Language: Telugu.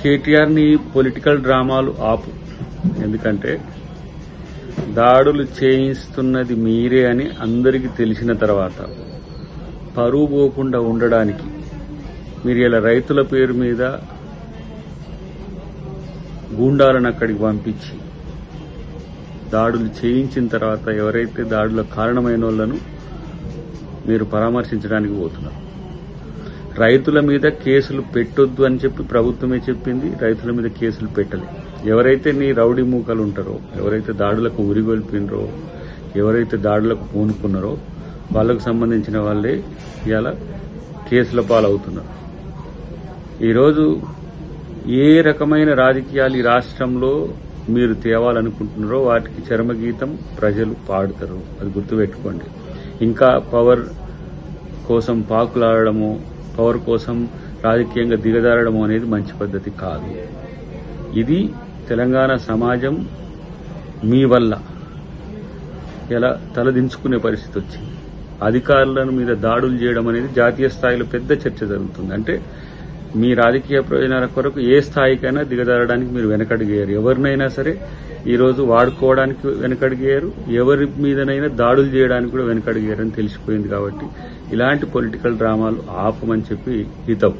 కేటీఆర్ ని పొలిటికల్ డ్రామాలు ఆపు. ఎందుకంటే దాడులు చేయిస్తున్నది మీరే అని అందరికీ తెలిసిన తర్వాత పరువు పోకుండా ఉండడానికి మీరు ఇలా రైతుల పేరు మీద గూండాలను అక్కడికి పంపించి దాడులు చేయించిన తర్వాత ఎవరైతే దాడులకు కారణమైన వాళ్లను మీరు పరామర్శించడానికి పోతున్నారు. రైతుల మీద కేసులు పెట్టొద్దు అని చెప్పి ప్రభుత్వమే చెప్పింది. రైతుల మీద కేసులు పెట్టలే. ఎవరైతే నీ రౌడీ మూకలు ఉంటారో, ఎవరైతే దాడులకు ఉరిగొల్పినరో, ఎవరైతే దాడులకు పూనుకున్నారో వాళ్లకు సంబంధించిన వాళ్లే ఇవాళ కేసుల పాలవుతున్నారు. ఈరోజు ఏ రకమైన రాజకీయాలు ఈ రాష్ట్రంలో మీరు తేవాలనుకుంటున్నారో వాటికి చరమగీతం ప్రజలు పాడుతారు. అది గుర్తుపెట్టుకోండి. ఇంకా పవర్ కోసం పాకులాడడము, పవర్ కోసం రాజకీయంగా దిగజారడం అనేది మంచి పద్ధతి కాదు. ఇది తెలంగాణ సమాజం మీ వల్ల ఎలా తలదించుకునే పరిస్థితి వచ్చింది. అధికారులను మీద దాడులు చేయడం అనేది జాతీయ స్థాయిలో పెద్ద చర్చ జరుగుతుంది. అంటే మీ రాజకీయ ప్రయోజనాల కొరకు ఏ స్థాయికైనా దిగజారడానికి మీరు వెనకడిగేయరు. ఎవరినైనా సరే ఈరోజు వాడుకోవడానికి వెనకడిగేయరు, ఎవరి మీదనైనా దాడులు చేయడానికి కూడా వెనకడిగేయరని తెలిసిపోయింది. కాబట్టి ఇలాంటి పొలిటికల్ డ్రామాలు ఆపమని చెప్పి హితవు.